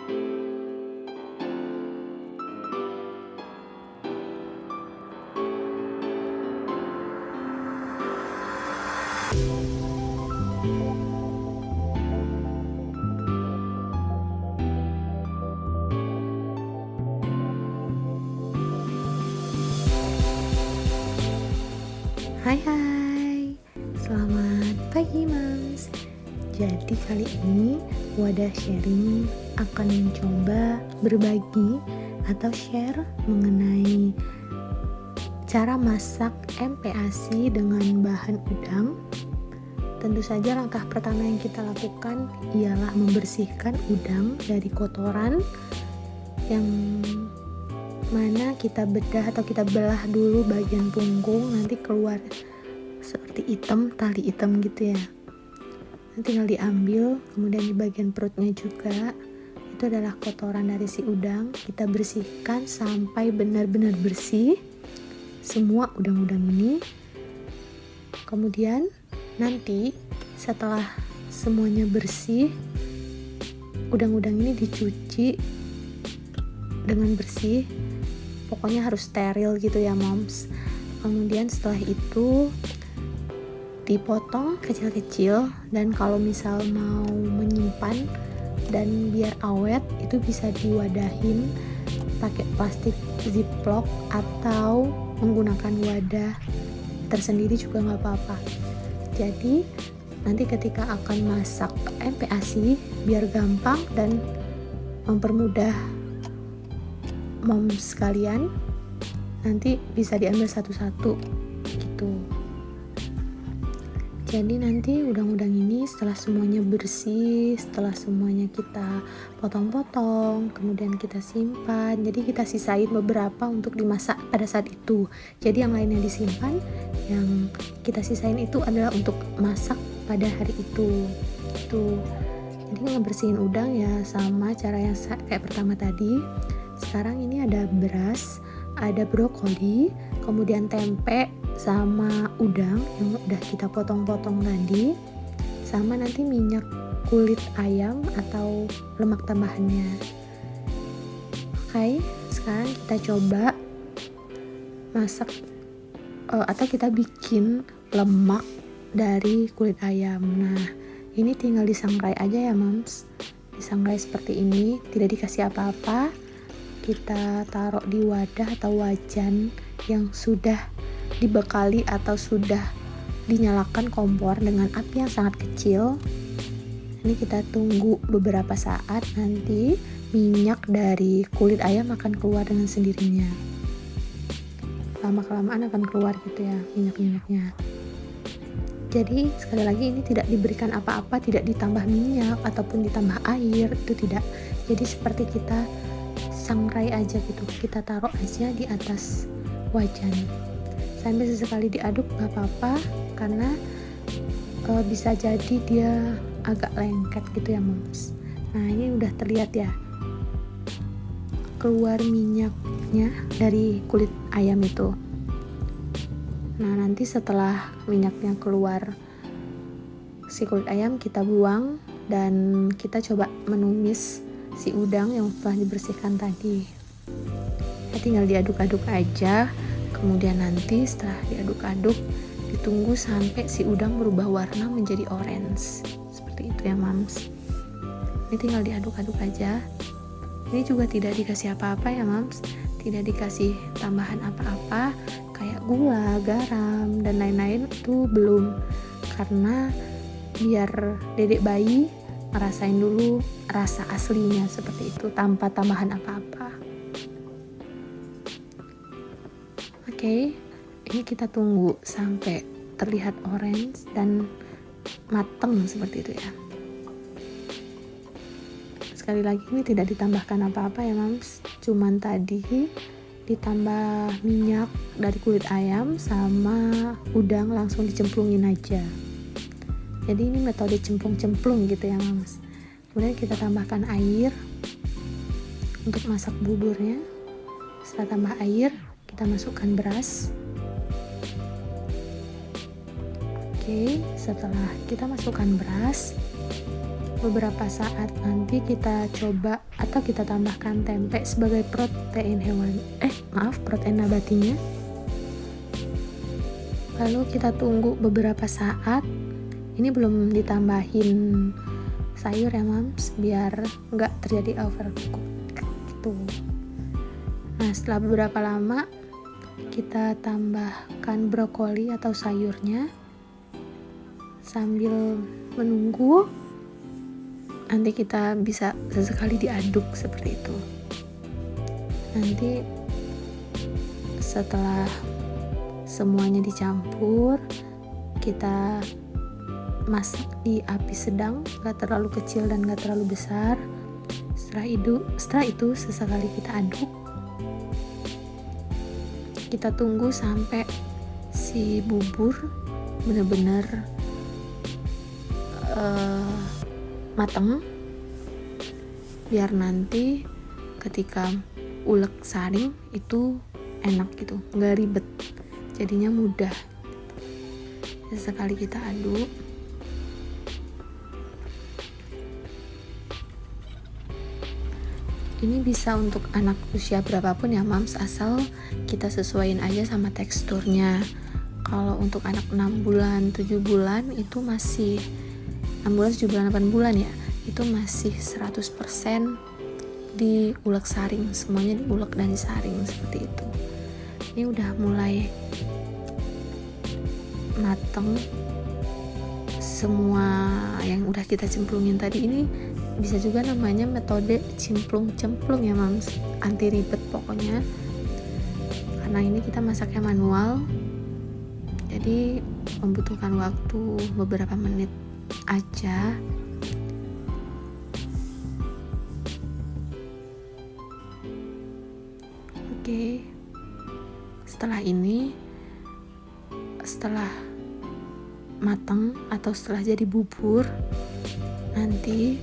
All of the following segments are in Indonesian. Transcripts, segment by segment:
Hai, selamat pagi Mams. Jadi kali ini Wadah Sharing akan mencoba berbagi atau share mengenai cara masak MPASI dengan bahan udang. Tentu saja langkah pertama yang kita lakukan ialah membersihkan udang dari kotoran yang mana kita bedah atau kita belah dulu bagian punggung, nanti keluar seperti tali hitam gitu ya. Nanti tinggal diambil, kemudian di bagian perutnya juga itu adalah kotoran dari si udang. Kita bersihkan sampai benar-benar bersih semua udang-udang ini. Kemudian nanti setelah semuanya bersih, udang-udang ini dicuci dengan bersih, pokoknya harus steril gitu ya moms. Kemudian setelah itu dipotong kecil-kecil, dan kalau misal mau menyimpan dan biar awet itu bisa diwadahin pakai plastik ziplock atau menggunakan wadah tersendiri juga nggak apa-apa. Jadi nanti ketika akan masak MPASI biar gampang dan mempermudah moms sekalian, nanti bisa diambil satu-satu gitu. Jadi nanti udang-udang ini setelah semuanya bersih, setelah semuanya kita potong-potong, kemudian kita simpan, jadi kita sisain beberapa untuk dimasak pada saat itu. Jadi yang lainnya disimpan, yang kita sisain itu adalah untuk masak pada hari itu gitu. Jadi ngebersihin udang ya sama cara yang kayak pertama tadi. Sekarang ini ada beras, ada brokoli, kemudian tempe sama udang yang udah kita potong-potong tadi, sama nanti minyak kulit ayam atau lemak tambahannya. Oke, sekarang kita coba masak atau kita bikin lemak dari kulit ayam. Nah, ini tinggal disangrai aja ya moms, disangrai seperti ini, tidak dikasih apa-apa. Kita taruh di wadah atau wajan yang sudah dibekali atau sudah dinyalakan kompor dengan api yang sangat kecil. Ini kita tunggu beberapa saat, nanti minyak dari kulit ayam akan keluar dengan sendirinya. Lama-kelamaan akan keluar gitu ya minyak-minyaknya. Jadi sekali lagi ini tidak diberikan apa-apa, tidak ditambah minyak ataupun ditambah air, itu tidak. Jadi seperti kita sangrai aja gitu, kita taruh aja di atas wajan sambil sesekali diaduk gak apa-apa, karena bisa jadi dia agak lengket gitu ya moms. Nah ini udah terlihat ya keluar minyaknya dari kulit ayam itu. Nah nanti setelah minyaknya keluar si kulit ayam kita buang, dan kita coba menumis si udang yang telah dibersihkan tadi. Ya, tinggal diaduk-aduk aja, kemudian nanti setelah diaduk-aduk ditunggu sampai si udang berubah warna menjadi orange seperti itu ya mams. Ini tinggal diaduk-aduk aja. Ini juga tidak dikasih apa-apa ya mams, tidak dikasih tambahan apa-apa kayak gula, garam dan lain-lain, itu belum, karena biar dedek bayi ngerasain dulu rasa aslinya seperti itu tanpa tambahan apa-apa. Oke, ini kita tunggu sampai terlihat orange dan mateng seperti itu ya. Sekali lagi ini tidak ditambahkan apa-apa ya mams, cuman tadi ditambah minyak dari kulit ayam sama udang langsung dicemplungin aja. Jadi ini metode cemplung-cemplung gitu ya mams. Kemudian kita tambahkan air untuk masak buburnya. Setelah tambah air, kita masukkan beras. Oke, setelah kita masukkan beras, beberapa saat nanti kita coba atau kita tambahkan tempe sebagai protein protein nabatinya. Lalu kita tunggu beberapa saat. Ini belum ditambahin sayur ya mams, biar nggak terjadi overcook gitu. Nah setelah beberapa lama kita tambahkan brokoli atau sayurnya sambil menunggu. Nanti kita bisa sesekali diaduk seperti itu. Nanti setelah semuanya dicampur, kita masak di api sedang, gak terlalu kecil dan gak terlalu besar. Setelah itu sesekali kita aduk. Kita tunggu sampai si bubur benar-benar matang, biar nanti ketika ulek saring itu enak gitu, nggak ribet, jadinya mudah. Sesekali kita aduk. Ini bisa untuk anak usia berapapun ya mams, asal kita sesuaiin aja sama teksturnya. Kalau untuk anak 6 bulan, 7 bulan itu masih 6 bulan, 7 bulan, 8 bulan ya, itu masih 100% diulek saring, semuanya diulek dan disaring seperti itu. Ini udah mulai mateng semua yang udah kita cemplungin tadi. Ini bisa juga namanya metode cemplung-cemplung ya mams, anti ribet pokoknya, karena ini kita masaknya manual, jadi membutuhkan waktu beberapa menit aja. Oke, setelah ini, setelah matang atau setelah jadi bubur, nanti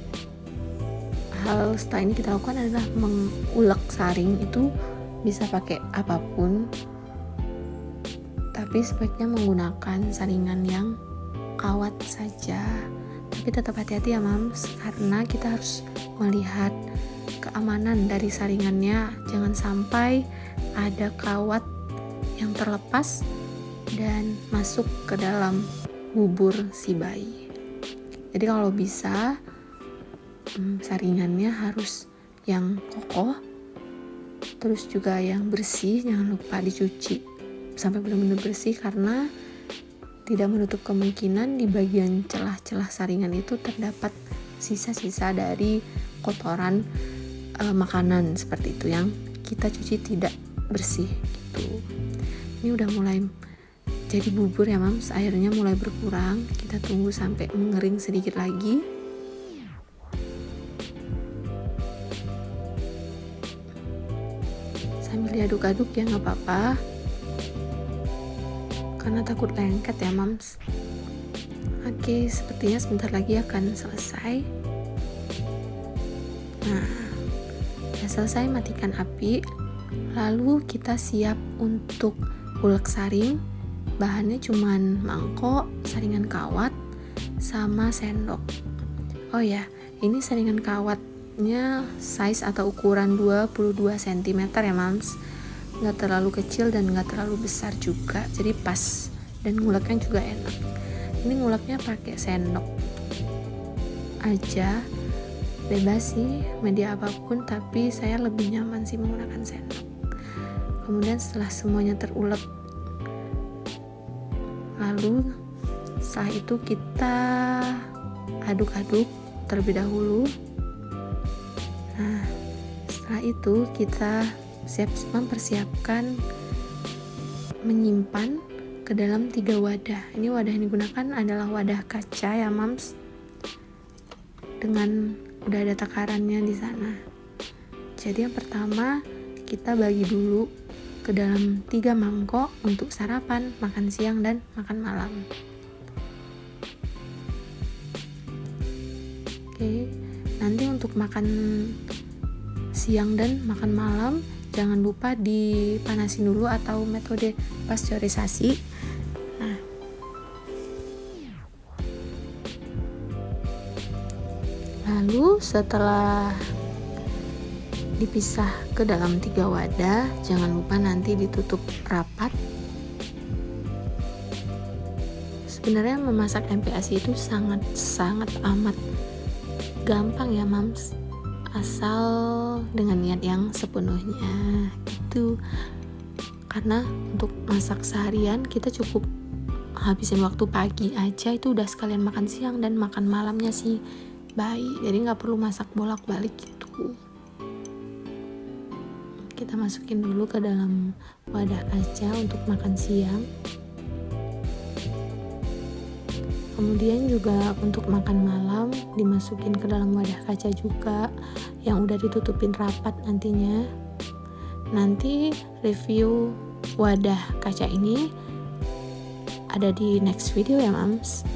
hal setelah ini kita lakukan adalah mengulek saring. Itu bisa pakai apapun, tapi sebaiknya menggunakan saringan yang kawat saja. Tapi tetap hati-hati ya mams, karena kita harus melihat keamanan dari saringannya. Jangan sampai ada kawat yang terlepas dan masuk ke dalam bubur si bayi. Jadi kalau bisa saringannya harus yang kokoh, terus juga yang bersih, jangan lupa dicuci sampai benar-benar bersih, karena tidak menutup kemungkinan di bagian celah-celah saringan itu terdapat sisa-sisa dari kotoran makanan seperti itu yang kita cuci tidak bersih gitu. Ini udah mulai jadi bubur ya mams, airnya mulai berkurang. Kita tunggu sampai mengering sedikit lagi. Sambil diaduk-aduk ya, nggak apa-apa, karena takut lengket ya mams. Oke, sepertinya sebentar lagi akan selesai. Nah, udah selesai, matikan api. Lalu kita siap untuk ulek saring. Bahannya cuman mangkok, saringan kawat, sama sendok. Oh ya, ini saringan kawatnya size atau ukuran 22 cm ya mams. Nggak terlalu kecil dan nggak terlalu besar juga, jadi pas, dan nguleknya juga enak. Ini nguleknya pakai sendok aja, bebas sih media apapun, tapi saya lebih nyaman sih menggunakan sendok. Kemudian setelah semuanya terulek, lalu setelah itu kita aduk-aduk terlebih dahulu. Nah, setelah itu kita mempersiapkan menyimpan ke dalam 3 wadah. Ini wadah yang digunakan adalah wadah kaca ya mams, dengan udah ada takarannya di sana. Jadi yang pertama kita bagi dulu ke dalam 3 mangkok untuk sarapan, makan siang, dan makan malam. Oke, nanti untuk makan siang dan makan malam jangan lupa dipanasin dulu atau metode pasteurisasi. Nah, Lalu setelah dipisah ke dalam 3 wadah, jangan lupa nanti ditutup rapat. Sebenarnya memasak MPASI itu sangat amat gampang ya mams, asal dengan niat yang sepenuhnya gitu. Karena untuk masak seharian kita cukup habisin waktu pagi aja, itu udah sekalian makan siang dan makan malamnya si bayi, jadi nggak perlu masak bolak-balik gitu. Kita masukin dulu ke dalam wadah kaca untuk makan siang. Kemudian juga untuk makan malam dimasukin ke dalam wadah kaca juga yang udah ditutupin rapat nantinya. Nanti review wadah kaca ini ada di next video ya mams.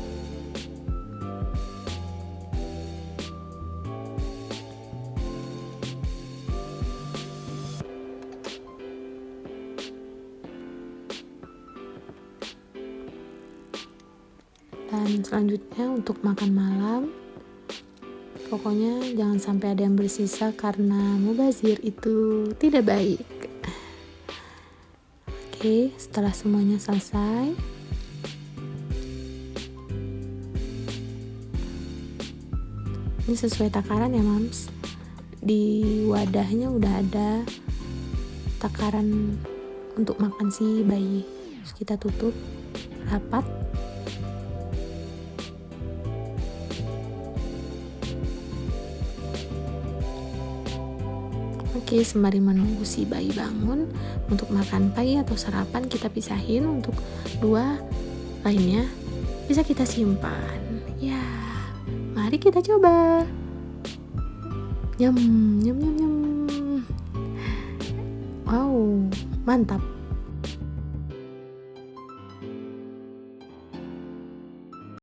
Dan selanjutnya untuk makan malam, pokoknya jangan sampai ada yang bersisa karena mubazir itu tidak baik. Oke, setelah semuanya selesai, ini sesuai takaran ya mams. Di wadahnya udah ada takaran untuk makan si bayi. Terus kita tutup rapat. Oke, sembari menunggu si bayi bangun untuk makan pagi atau sarapan, kita pisahin. Untuk 2 lainnya bisa kita simpan. Ya, mari kita coba. Nyam. Wow, mantap.